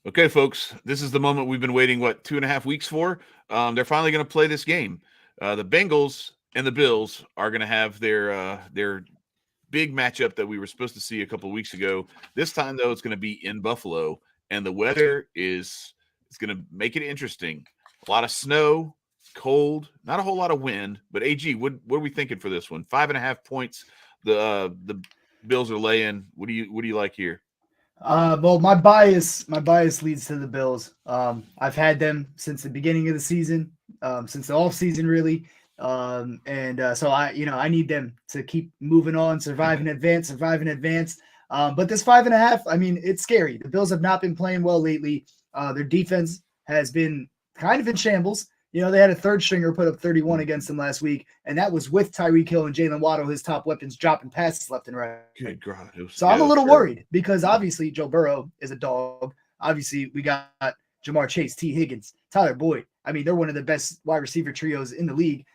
Okay, folks, this is the moment we've been waiting, 2.5 weeks for? They're finally going to play this game. The Bengals and the Bills are going to have their big matchup that we were supposed to see a couple of weeks ago. This time, though, it's going to be in Buffalo, and the weather is going to make it interesting. A lot of snow, cold, not a whole lot of wind. But AG, what are we thinking for this one? 5.5 points. The Bills are laying. What do you like here? Well, my bias leads to the Bills. I've had them since the beginning of the season, since the off season really. So I need them to keep moving on, survive in advance, survive in advance. But this 5.5, I mean, it's scary. The Bills have not been playing well lately. Their defense has been kind of in shambles. They had a third stringer put up 31 against them last week, and that was with Tyreek Hill and Jalen Waddle, his top weapons, dropping passes left and right. Good God. So I'm a little worried because obviously Joe Burrow is a dog. Obviously, we got Jamar Chase, T. Higgins, Tyler Boyd. I mean, they're one of the best wide receiver trios in the league.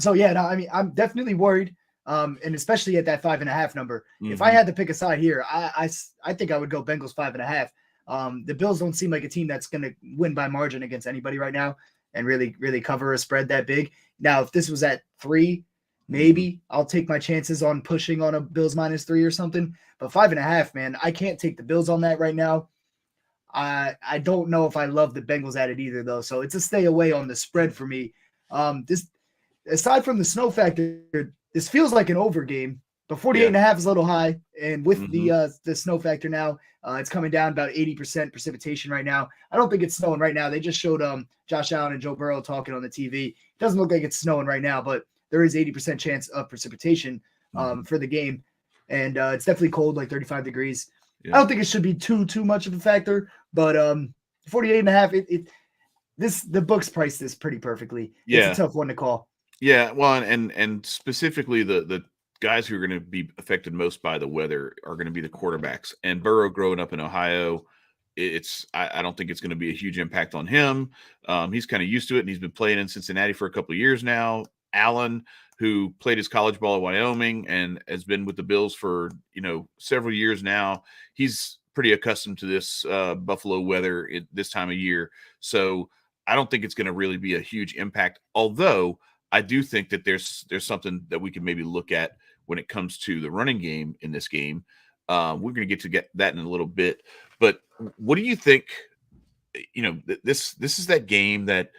So yeah, no, I mean, I'm definitely worried. And especially at that 5.5 number. If I had to pick a side here, I think I would go Bengals 5.5. The Bills don't seem like a team that's going to win by margin against anybody right now and really cover a spread that big. Now, if this was at 3, maybe I'll take my chances on pushing on a Bills -3 or something. But 5.5, man, I can't take the Bills on that right now. I don't know if I love the Bengals at it either, though. So it's a stay away on the spread for me. This, aside from the snow factor, this feels like an over game. But 48.5 is a little high, and with the snow factor now, it's coming down about 80% precipitation right now. I don't think it's snowing right now. They just showed Josh Allen and Joe Burrow talking on the TV. It doesn't look like it's snowing right now, but there is 80% chance of precipitation for the game, and it's definitely cold, like 35 degrees. Yeah. I don't think it should be too much of a factor, but 48.5, the books priced this pretty perfectly. Yeah. It's a tough one to call. Yeah, well, and specifically the guys who are going to be affected most by the weather are going to be the quarterbacks. And Burrow, growing up in Ohio, I don't think it's going to be a huge impact on him. He's kind of used to it, and he's been playing in Cincinnati for a couple of years now. Allen, who played his college ball at Wyoming and has been with the Bills for several years now, he's pretty accustomed to this Buffalo weather at this time of year. So I don't think it's going to really be a huge impact. Although I do think that there's something that we can maybe look at when it comes to the running game in this game. We're going to get that in a little bit. But what do you think? This is that game that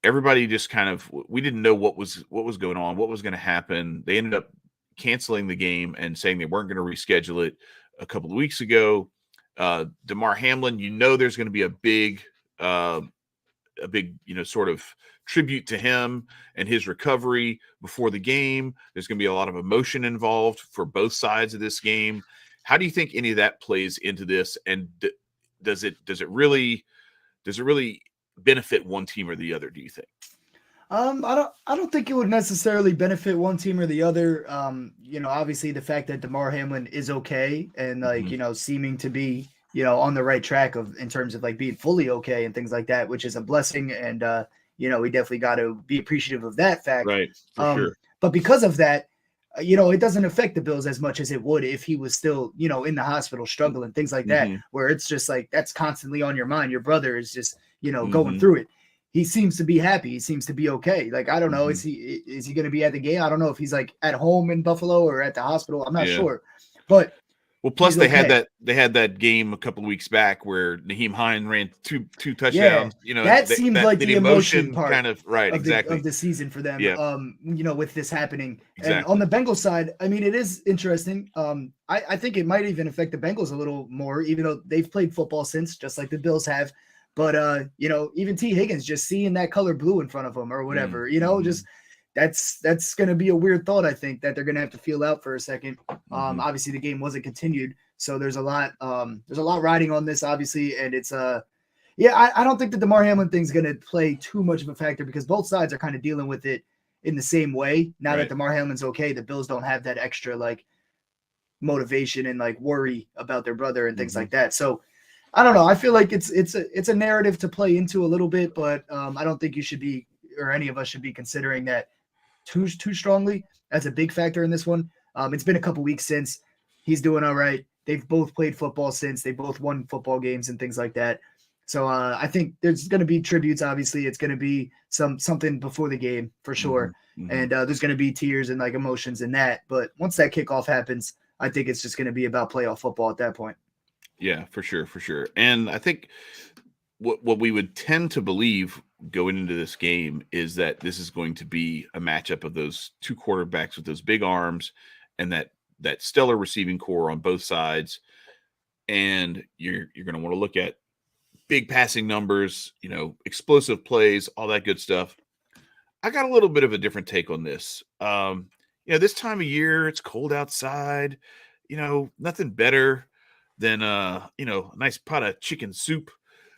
everybody just kind of, we didn't know what was going on, what was going to happen. They ended up canceling the game and saying they weren't going to reschedule it a couple of weeks ago. Damar Hamlin, there's going to be a big sort of tribute to him and his recovery before the game. There's going to be a lot of emotion involved for both sides of this game. How do you think any of that plays into this? And does it really benefit one team or the other, do you think? I don't think it would necessarily benefit one team or the other. Obviously the fact that Damar Hamlin is okay and seeming to be on the right track in terms of like being fully okay and things like that, which is a blessing. And, we definitely got to be appreciative of that fact. Right. For sure. But because of that, it doesn't affect the Bills as much as it would if he was still, in the hospital struggling, things like that, where it's just like, that's constantly on your mind. Your brother is just, going through it. He seems to be happy. He seems to be okay. Like, I don't know. Is he going to be at the game? I don't know if he's like at home in Buffalo or at the hospital. I'm not sure, but plus they had that game a couple of weeks back where Naheem Hines ran two touchdowns. Yeah, that seemed like the emotion part kind of right, exactly, of the season for them. Yeah. With this happening. Exactly. And on the Bengals side, I mean, it is interesting. I think it might even affect the Bengals a little more, even though they've played football since, just like the Bills have. But even T. Higgins, just seeing that color blue in front of him or whatever, just that's going to be a weird thought. I think that they're going to have to feel out for a second. Obviously the game wasn't continued, so there's a lot riding on this, obviously. And it's I don't think that the Damar Hamlin thing's going to play too much of a factor because both sides are kind of dealing with it in the same way. Now that Damar Hamlin's okay, the Bills don't have that extra like motivation and like worry about their brother and things like that. So I don't know. I feel like it's a narrative to play into a little bit, but I don't think you should be, or any of us should be, considering that too strongly as a big factor in this one. It's been a couple weeks since. He's doing all right. they've both played football since. They both won football games and things like that. So I think there's going to be tributes. Obviously, it's going to be something before the game for sure, and there's going to be tears and like emotions in that. But once that kickoff happens, I think it's just going to be about playoff football at that point. Yeah, for sure. And I think what we would tend to believe going into this game is that this is going to be a matchup of those two quarterbacks with those big arms and that stellar receiving core on both sides. And you're going to want to look at big passing numbers, explosive plays, all that good stuff. I got a little bit of a different take on this. This time of year, it's cold outside, nothing better than, a nice pot of chicken soup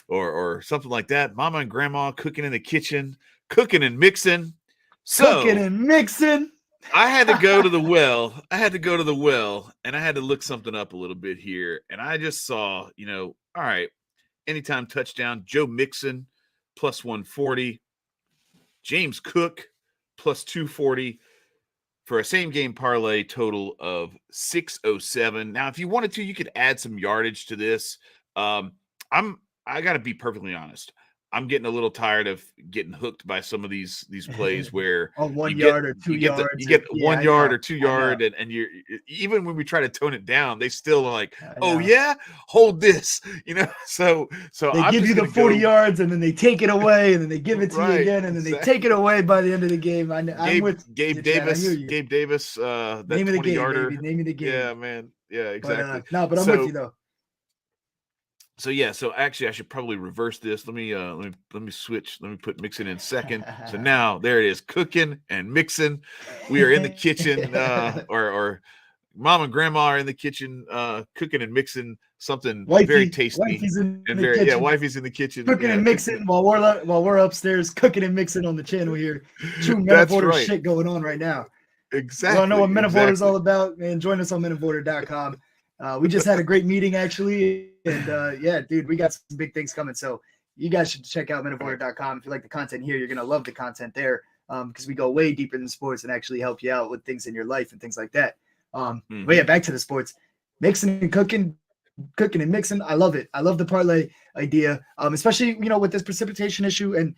or something like that. Mama and grandma cooking in the kitchen, cooking and mixing. Cooking and mixing. I had to go to the well. And I had to look something up a little bit here. And I just saw, all right, anytime touchdown, Joe Mixon plus 140, James Cook plus 240 for a same game parlay total of 607. Now, if you wanted to, you could add some yardage to this. I got to be perfectly honest. I'm getting a little tired of getting hooked by some of these plays where on 1 yard or 2 yards. You get 1 yard or 2 yard, and you're even when we try to tone it down, they still are like, oh yeah, hold this, So they give you the 40 yards and then they take it away and then they give it to you again and then they take it away by the end of the game. I'm with Gabe Davis. That name of the 20 game, yarder. Name of the game. Yeah, man. Yeah, exactly. But I'm with you though. So actually I should probably reverse this. Let me switch. Let me put Mixon in second. So now there it is, cooking and mixing. We are in the kitchen, or mom and grandma are in the kitchen, cooking and mixing something very tasty. Wifey's in the kitchen. Wifey's in the kitchen, cooking and mixing while we're upstairs cooking and mixing on the channel here. True metaphor shit going on right now. Exactly. You want to know what Metaborder is all about? Man, join us on metaborder.com. We just had a great meeting actually, and dude, we got some big things coming. So you guys should check out metaborder.com. If you like the content here, you're gonna love the content there, because we go way deeper than sports and actually help you out with things in your life and things like that. But yeah, back to the sports, mixing and cooking and mixing. I love it. I love the parlay idea, especially with this precipitation issue. And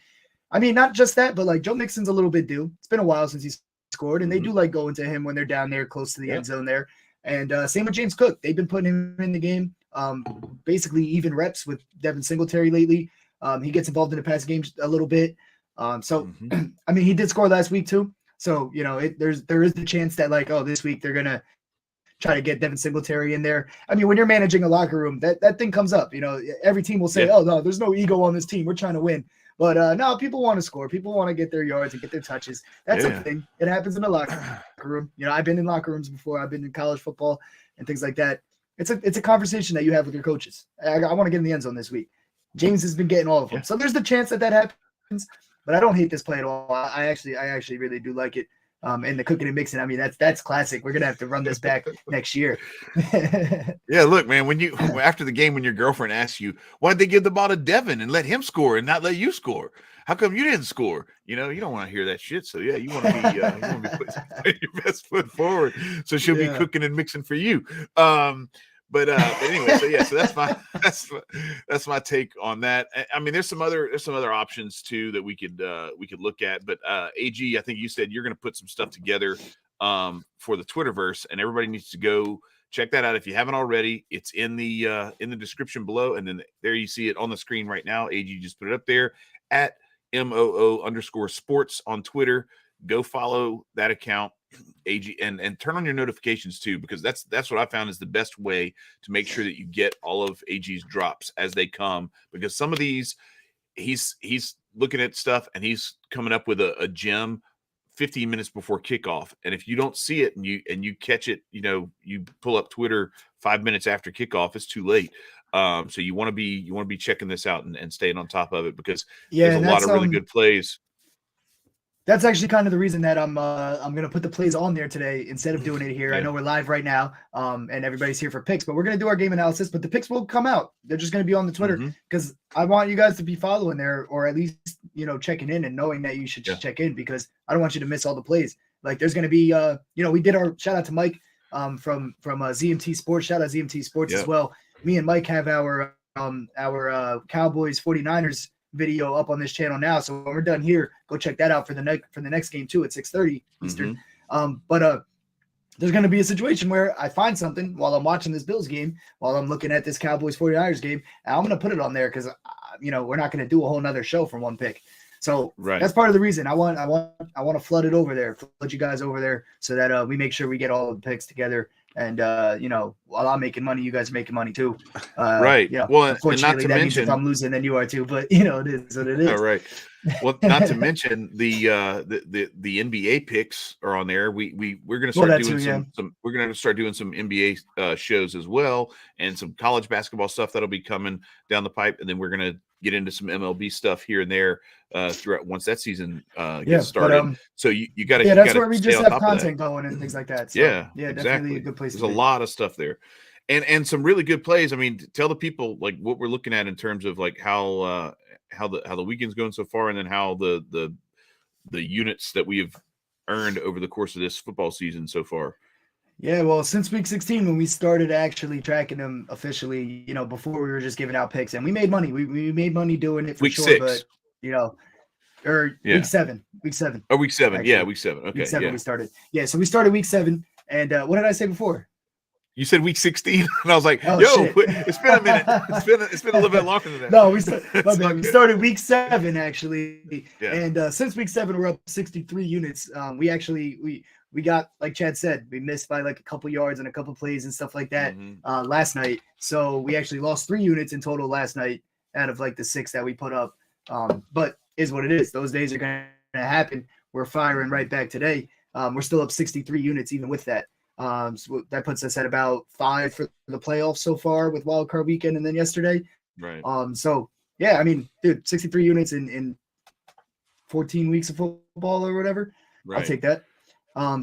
I mean, not just that, but like Joe Mixon's a little bit due. It's been a while since he's scored, and they do like going to him when they're down there close to the end zone there. And same with James Cook. They've been putting him in the game, basically even reps with Devin Singletary lately. He gets involved in the pass game a little bit. I mean, he did score last week too. So, there is the chance that this week they're going to try to get Devin Singletary in there. I mean, when you're managing a locker room, that thing comes up. Every team will say, oh, no, there's no ego on this team. We're trying to win. But no, people want to score. People want to get their yards and get their touches. That's a thing. It happens in the locker room. I've been in locker rooms before. I've been in college football and things like that. It's a conversation that you have with your coaches. I want to get in the end zone this week. James has been getting all of them. So there's the chance that happens. But I don't hate this play at all. I actually really do like it. And the cooking and mixing, I mean, that's classic. We're gonna have to run this back next year. Yeah, look, man, after the game, when your girlfriend asks you, why'd they give the ball to Devin and let him score and not let you score? How come you didn't score? You don't want to hear that shit. So yeah, you want to be putting your best foot forward. So she'll be cooking and mixing for you. But anyway, so that's my take on that. I mean, there's some other options too that we could look at. But AG, I think you said you're going to put some stuff together for the Twitterverse, and everybody needs to go check that out if you haven't already. It's in the description below, and then there you see it on the screen right now. AG just put it up there at MOO_sports on Twitter. Go follow that account. AG and turn on your notifications too, because that's what I found is the best way to make sure that you get all of AG's drops as they come, because some of these he's looking at stuff and he's coming up with a gem 15 minutes before kickoff, and if you don't see it and you catch it, you pull up Twitter 5 minutes after kickoff, it's too late. So you want to be checking this out and staying on top of it, because there's a lot of really good plays. That's actually kind of the reason that I'm going to put the plays on there today instead of doing it here. Yeah. I know we're live right now, and everybody's here for picks, but we're going to do our game analysis. But the picks will come out. They're just going to be on the Twitter, because I want you guys to be following there, or at least checking in and knowing that you should just check in, because I don't want you to miss all the plays. Like there's going to be we did our shout out to Mike from ZMT Sports. Shout out ZMT Sports as Yep. well. Me and Mike have our Cowboys 49ers video up on this channel now. So when we're done here, go check that out for the next game too at 6:30 Eastern. But there's going to be a situation where I find something while I'm watching this Bills game, while I'm looking at this Cowboys 49ers game, and I'm going to put it on there because we're not going to do a whole nother show from one pick. So that's part of the reason I want to flood it over there, flood you guys over there, so that we make sure we get all of the picks together. And while I'm making money, you guys are making money too. Right. Well, unfortunately, that means if I'm losing, then you are too. But it is what it is. All right. Well, not to mention the NBA picks are on there. We're going to start doing we're going to start doing some NBA shows as well, and some college basketball stuff that'll be coming down the pipe, and then we're going to get into some MLB stuff here and there throughout once that season gets started. But, so you got to that's where we just have content going and things like that. So, yeah, exactly. Definitely a good place. There's a lot of stuff there, and some really good plays. I mean, tell the people like what we're looking at in terms of like how the weekend's going so far, and then how the units that we have earned over the course of this football season so far. Yeah, well, since week 16, when we started actually tracking them officially, before we were just giving out picks, and we made money. We made money doing it for week sure. 6. But week 7. Week 7. Oh, week 7. Actually. Yeah, week 7. Okay, week 7 we started. Yeah, so we started week 7, and what did I say before? You said week 16, and I was like, shit. It's been a minute. It's been a little bit longer than that. No, we started week 7 actually, yeah. And since week 7, we're up 63 units. We got, like Chad said, we missed by like a couple yards and a couple plays and stuff like that last night. So we actually lost 3 units in total last night out of like the 6 that we put up. But is what it is. Those days are going to happen. We're firing right back today. We're still up 63 units even with that. So that puts us at about 5 for the playoffs so far with wild card weekend and then yesterday. Right. So yeah, I mean, dude, 63 units in 14 weeks of football or whatever. Right. I'll take that.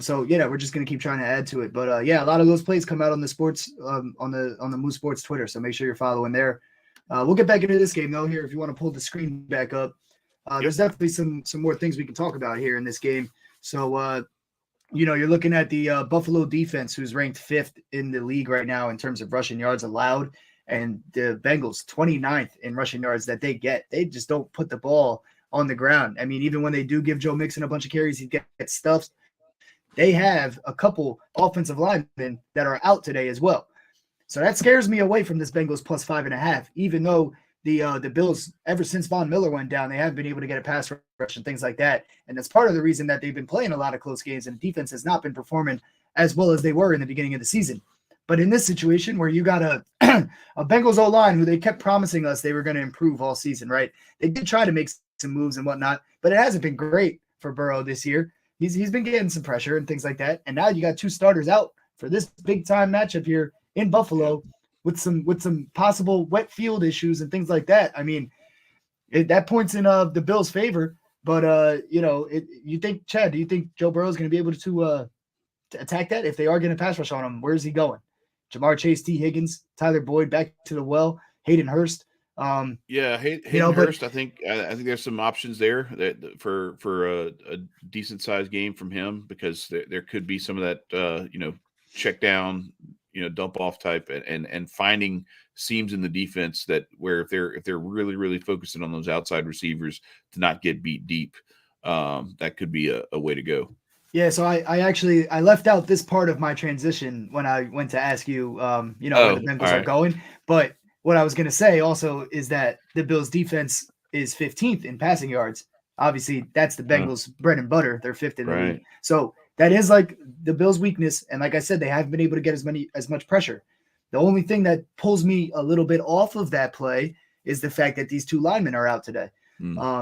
So yeah, we're just gonna keep trying to add to it. But yeah, a lot of those plays come out on the sports on the Moose Sports Twitter. So make sure you're following there. We'll get back into this game though. Here, if you want to pull the screen back up, there's definitely some more things we can talk about here in this game. So you're looking at the Buffalo defense, who's ranked 5th in the league right now in terms of rushing yards allowed, and the Bengals 29th in rushing yards that they get. They just don't put the ball on the ground. I mean, even when they do give Joe Mixon a bunch of carries, he gets stuffed. They have a couple offensive linemen that are out today as well. So that scares me away from this Bengals plus 5.5, even though the Bills, ever since Von Miller went down, they haven't been able to get a pass rush and things like that. And that's part of the reason that they've been playing a lot of close games, and the defense has not been performing as well as they were in the beginning of the season. But in this situation where you got a Bengals O-line who they kept promising us they were going to improve all season, right? They did try to make some moves and whatnot, but it hasn't been great for Burrow this year. He's been getting some pressure and things like that. And now you got 2 starters out for this big time matchup here in Buffalo with some possible wet field issues and things like that. I mean, that points in the Bills' favor. But you think, Chad? Do you think Joe Burrow is going to be able to attack that if they are going to pass rush on him? Where's he going? Jamar Chase, T. Higgins, Tyler Boyd back to the well, Hayden Hurst. Hayden Hurst. I think there's some options there that for a decent sized game from him, because there could be some of that check down, dump off type, and finding seams in the defense that where if they're really really focusing on those outside receivers to not get beat deep, that could be a way to go. Yeah, so I left out this part of my transition when I went to ask you, where the Bengals are going, but. What I was going to say also is that the Bills defense is 15th in passing yards. Obviously, that's the Bengals' bread and butter. They're 5th in the league. So that is like the Bills' weakness. And like I said, they haven't been able to get as much pressure. The only thing that pulls me a little bit off of that play is the fact that these 2 linemen are out today.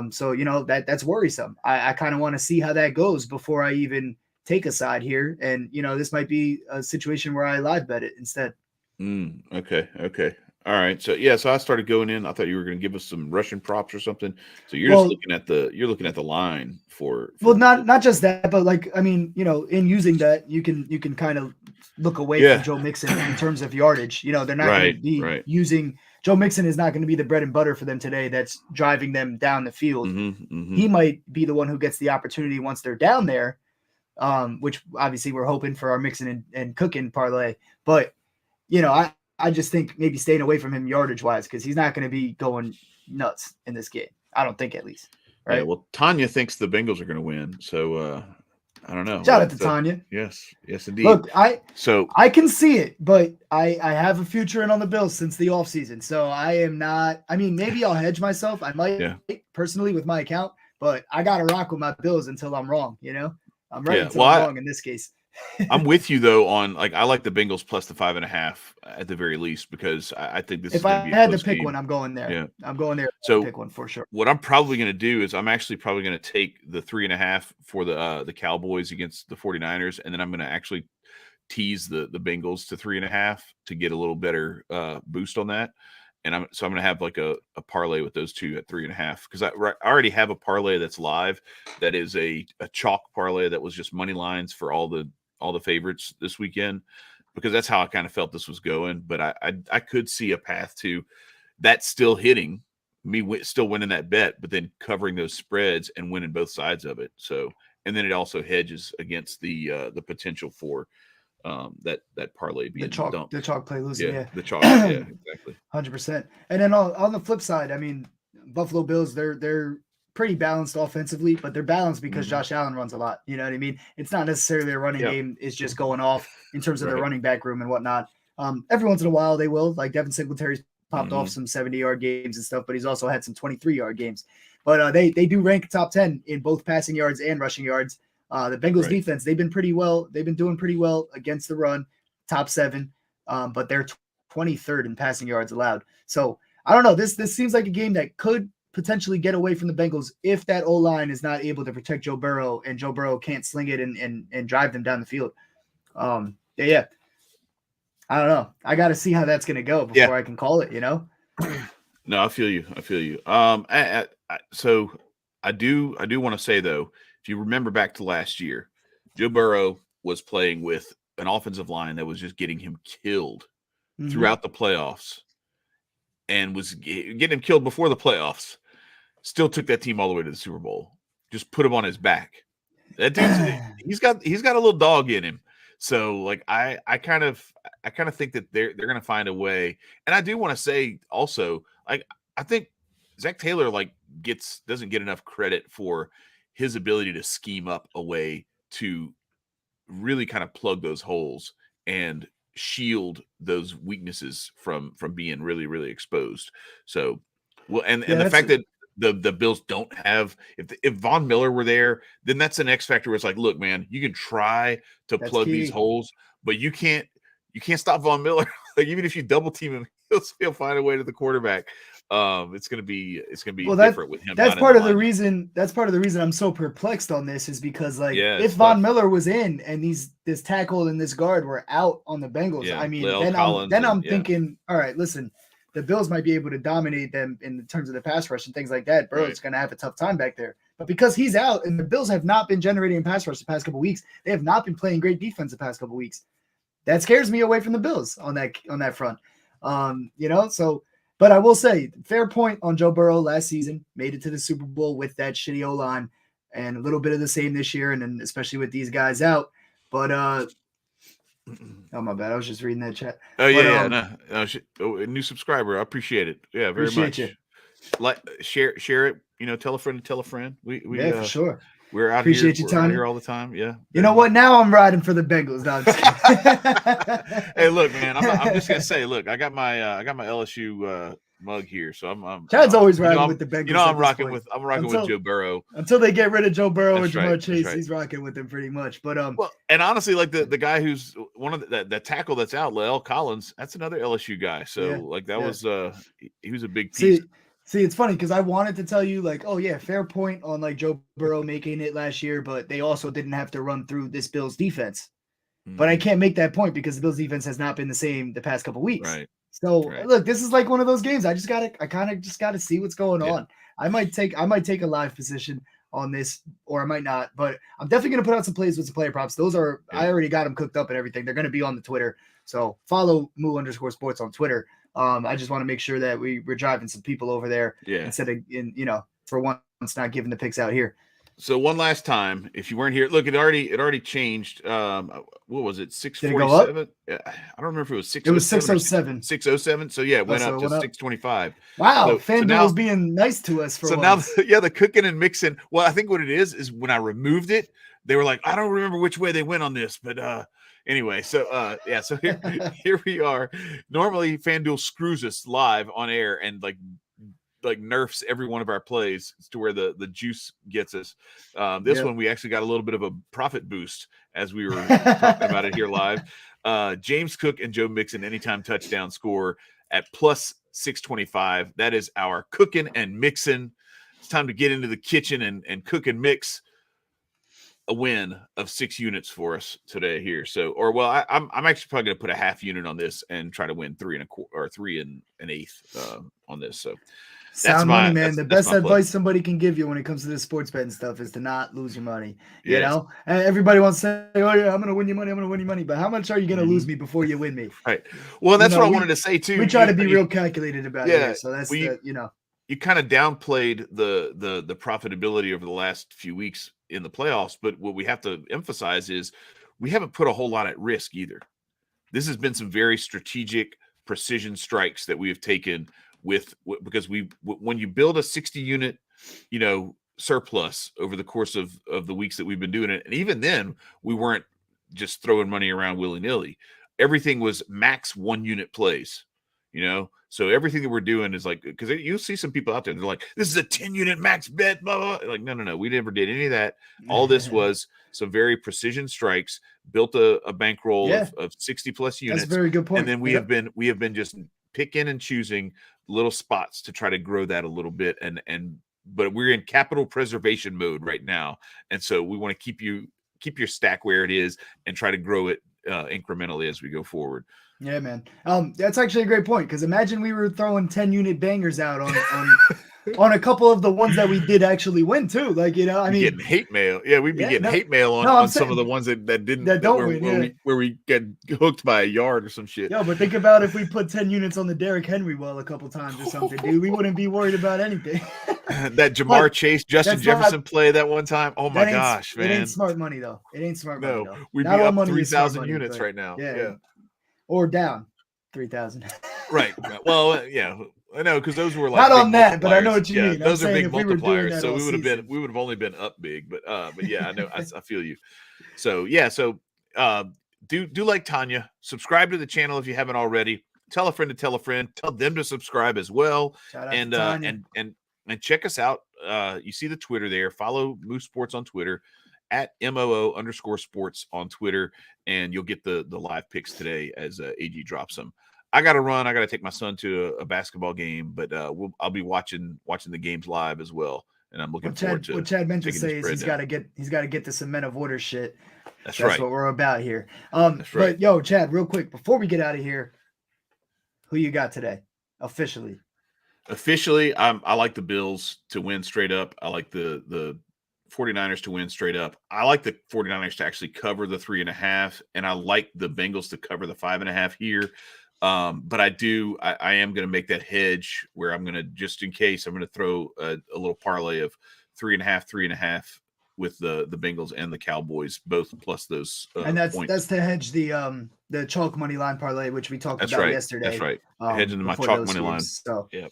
So, that's worrisome. I kind of want to see how that goes before I even take a side here. And, this might be a situation where I live bet it instead. Okay. All right. So I started going in. I thought you were going to give us some Russian props or something. So you're looking at the line for not just that, but like, I mean, in using that, you can kind of look away from Joe Mixon in terms of yardage. They're not going to be using Joe Mixon is not going to be the bread and butter for them today. That's driving them down the field. He might be the one who gets the opportunity once they're down there which obviously we're hoping for our mixing and cooking parlay. But, I just think maybe staying away from him yardage wise because he's not going to be going nuts in this game. I don't think, at least. Yeah, Right. well, Tanya thinks the Bengals are going to win, so I don't know. Shout out to Tanya. Yes, indeed. Look, so I can see it, but I have a future in on the Bills since the offseason. So I am not. I mean, maybe I'll hedge myself. I might personally with my account, but I got to rock with my Bills until I'm wrong. I'm right until I'm wrong in this case. I'm with you though on I like the Bengals plus the 5.5 at the very least because I think this is going to be. If I had to pick one, I'm going there. Yeah, I'm going there. So pick one for sure. What I'm probably going to do is I'm actually probably going to take the 3.5 for the Cowboys against the 49ers, and then I'm going to actually tease the Bengals to 3.5 to get a little better boost on that. And I'm going to have like a parlay with those two at 3.5 because I already have a parlay that's live that is a chalk parlay that was just money lines for all the favorites this weekend because that's how I kind of felt this was going. But I could see a path to that still hitting me, still winning that bet, but then covering those spreads and winning both sides of it. So, and then it also hedges against the potential for that parlay being the chalk play losing. Yeah. The chalk. Yeah, exactly. 100%. And then on the flip side, I mean, Buffalo Bills, they're pretty balanced offensively, but they're balanced because Josh Allen runs a lot. You know what I mean? It's not necessarily a running game. It's just going off in terms of their running back room and whatnot. Every once in a while they will, like Devin Singletary's popped off some 70-yard games and stuff, but he's also had some 23-yard games. But they do rank top 10 in both passing yards and rushing yards. The Bengals defense, they've been doing pretty well against the run, top 7, but they're 23rd in passing yards allowed. So I don't know. This seems like a game that could potentially get away from the Bengals if that O-line is not able to protect Joe Burrow and Joe Burrow can't sling it and drive them down the field. Yeah. I don't know. I got to see how that's going to go before I can call it, No, I feel you. So I do want to say though, if you remember back to last year, Joe Burrow was playing with an offensive line that was just getting him killed throughout the playoffs and was getting him killed before the playoffs. Still took that team all the way to the Super Bowl. Just put him on his back. That dude's he's got a little dog in him. So like I kind of think that they're going to find a way. And I do want to say also, like I think Zach Taylor doesn't get enough credit for his ability to scheme up a way to really kind of plug those holes and shield those weaknesses from being really, really exposed. So, well, and the fact that the Bills don't have, if Von Miller were there, then that's an X factor where it's like, look, man, you can try to plug these holes, but you can't stop Von Miller. Like even if you double team him, he'll find a way to the quarterback. It's gonna be different with him. That's part of the reason. That's part of the reason I'm so perplexed on this is because if Von Miller was in and this tackle and this guard were out on the Bengals, I mean, then I'm thinking, all right, listen, the Bills might be able to dominate them in terms of the pass rush and things like that. Burrow's going to have a tough time back there. But because he's out and the Bills have not been generating pass rush the past couple of weeks, they have not been playing great defense the past couple of weeks. That scares me away from the Bills on that front. So, but I will say, fair point on Joe Burrow last season, made it to the Super Bowl with that shitty O-line and a little bit of the same this year, and then especially with these guys out. But oh, my bad. I was just reading that chat. Oh, new subscriber. I appreciate it. Yeah, very much. You. Share it. Tell a friend to tell a friend. We for sure. We're out appreciate here. You, Tony. Here all the time. Yeah. You know what? Now I'm riding for the Bengals. No, hey, look, man. I'm just gonna say, look, I got my LSU mug here, so I'm. Chad's always riding with the Bengals. I'm rocking with Joe Burrow until they get rid of Joe Burrow and Jamar Chase. He's rocking with them pretty much. But well, and honestly, like the guy who's one of the tackle that's out, Lael Collins, that's another LSU guy. So was he was a big piece. See, it's funny because I wanted to tell you, like, oh, yeah, fair point on, like, Joe Burrow making it last year, but they also didn't have to run through this Bills defense. But I can't make that point because the Bills defense has not been the same the past couple of weeks. Right. So, look, this is like one of those games. I kind of just got to see what's going on. I might take a live position on this, or I might not, but I'm definitely going to put out some plays with some player props. Those are, I already got them cooked up and everything. They're going to be on the Twitter. So follow moo_sports on Twitter. I just want to make sure that we're driving some people over there instead of for once not giving the picks out here. So one last time, if you weren't here, look, it already changed. What was it? Did it go up? 647? I don't remember if it was It was 607 or 607. 607. So yeah, it went So up it to went up. 625. Wow, So FanDuel was being nice to us for once. now the cooking and mixing. Well, I think what it is when I removed it, they were like, I don't remember which way they went on this, but anyway, so yeah, so here we are. Normally FanDuel screws us live on air and like nerfs every one of our plays to where the juice gets us. This one we actually got a little bit of a profit boost as we were talking about it here live. James Cook and Joe Mixon anytime touchdown score at plus 625. That is our cooking and mixing. It's time to get into the kitchen and cook and mix a win of 6 units for us today here. So, I'm actually probably going to put a half unit on this and try to win 3 1/4 or 3 1/8 on this. So. Sound money, man. The best advice somebody can give you when it comes to this sports betting stuff is to not lose your money. You know, and everybody wants to say, "Oh yeah, I'm going to win you money. I'm going to win you money." But how much are you going to lose me before you win me? Right. Well, that's what I wanted to say too. We try to be real calculated about it. Here, so that's you kind of downplayed the profitability over the last few weeks in the playoffs. But what we have to emphasize is we haven't put a whole lot at risk either. This has been some very strategic precision strikes that we have taken. Because when you build a 60 unit, surplus over the course of the weeks that we've been doing it, and even then we weren't just throwing money around willy-nilly. Everything was max 1 unit plays, so everything that we're doing is like, because you'll see some people out there, they're like, this is a 10 unit max bet, blah, blah. Like, no, we never did any of that. All this was some very precision strikes, built a bankroll of 60 plus units. That's a very good point. And then we have been just picking and choosing little spots to try to grow that a little bit, but we're in capital preservation mode right now, and so we want to keep your stack where it is and try to grow it incrementally as we go forward. Yeah, man. That's actually a great point, because imagine we were throwing 10 unit bangers out on on a couple of the ones that we did actually win too. Like, I mean, getting hate mail. Yeah, we'd be getting hate mail on some of the ones that don't win, where we get hooked by a yard or some shit. Yeah, but think about if we put 10 units on the Derrick Henry well a couple times or something, dude. We wouldn't be worried about anything. That Jamar Chase, Justin Jefferson play that one time. Oh my gosh, man. It ain't smart money though. It ain't smart money though. We'd be up 3,000 units right now. Yeah. Or down 3,000. Right. Well, yeah. I know, because those were like not on that, but I know what you mean. Those are big multipliers, so we would have only been up big, but yeah, I know, I feel you. So yeah, do like Tanya, subscribe to the channel if you haven't already. Tell a friend to tell a friend. Tell them to subscribe as well. And check us out. You see the Twitter there. Follow Moose Sports on Twitter at @MOO_sports on Twitter, and you'll get the live picks today as AG drops them. I got to run. I got to take my son to a basketball game, but I'll be watching the games live as well, and I'm looking forward to. What Chad meant to say is he's got to get the cement of order shit. That's right. What we're about here. That's right. But yo, Chad, real quick before we get out of here, who you got today officially? Officially, I like the Bills to win straight up. I like the 49ers to win straight up. I like the 49ers to actually cover the 3.5, and I like the Bengals to cover the 5.5 here. But I am going to make that hedge where I'm going to, just in case, I'm going to throw a little parlay of 3.5 with the Bengals and the Cowboys, both plus those and that's points. That's to hedge the chalk money line parlay, which we talked about yesterday. That's right. Hedging my chalk money line. So yeah.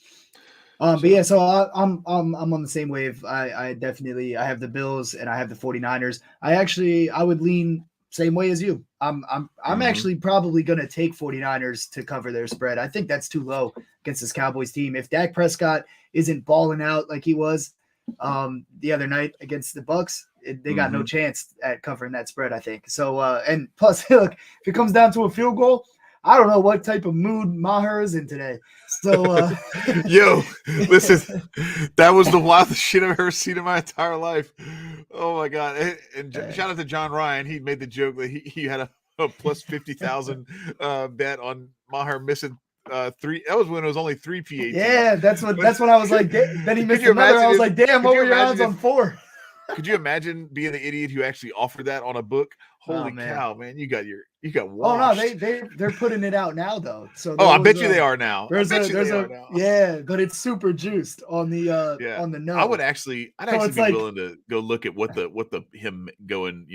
But yeah, so I'm on the same wave. I definitely have the Bills and I have the 49ers. I would lean same way as you. I'm actually probably going to take 49ers to cover their spread. I think that's too low against this Cowboys team. If Dak Prescott isn't balling out like he was the other night against the Bucks, they got no chance at covering that spread, I think. So and plus, look, if it comes down to a field goal, I don't know what type of mood Maher is in today. So, yo, listen, that was the wildest shit I've ever seen in my entire life. Oh my god! And shout out to John Ryan. He made the joke that he had a plus 50,000 bet on Maher missing 3. That was when it was only 3 PATs. Yeah, that's when I was like. Then he missed another. I was like, damn, what were your odds on 4? Could you imagine being the idiot who actually offered that on a book? Holy man. cow, man! You got Oh washed. no, they're putting it out now though. So I bet you they are now. I bet you they are now. Yeah, but it's super juiced on the Yeah, on the no. I'd actually it's be like, willing to go look at what the him going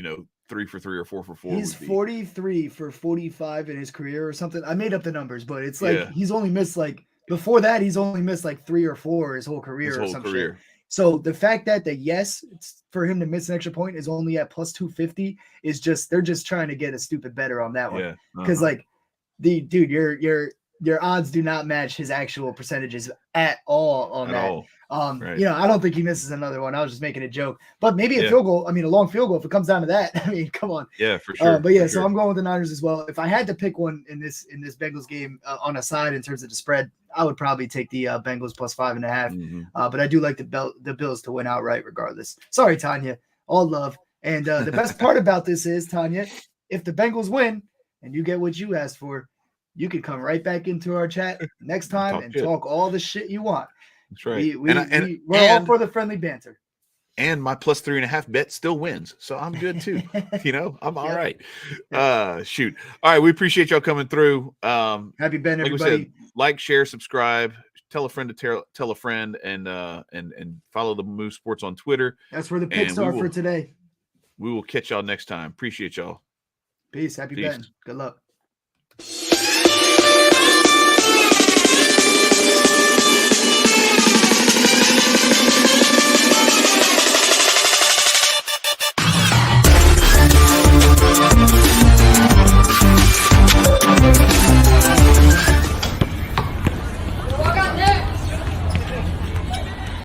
3 for 3 or 4 for 4 he's would be. 43 for 45 in his career or something. I made up the numbers, but it's like Yeah. he's only missed like before that he's only missed like 3 or 4 his whole career or some shit. So the fact that it's for him to miss an extra point is only at plus 250 is just they're just trying to get a stupid better on that one. Yeah. Because like your odds do not match his actual percentages at all on that. Right. I don't think he misses another one. I was just making a joke, but maybe a field goal. I mean, a long field goal if it comes down to that. I mean, come on. Yeah, for sure. But yeah, so I'm going with the Niners as well. If I had to pick one in this Bengals game on a side in terms of the spread, I would probably take the Bengals plus 5.5. Mm-hmm. But I do like the Bills to win outright regardless. Sorry, Tanya. All love. And the best part about this is, Tanya, if the Bengals win and you get what you asked for, you could come right back into our chat next time and talk all the shit you want. That's right. We're all for the friendly banter. And my plus 3.5 bet still wins. So I'm good too. I'm all right. Shoot. All right. We appreciate y'all coming through. Happy Ben, like everybody. We said, like, share, subscribe, tell a friend to tell a friend, and follow the Move Sports on Twitter. That's where the picks are for today. We will catch y'all next time. Appreciate y'all. Peace. Happy betting. Good luck.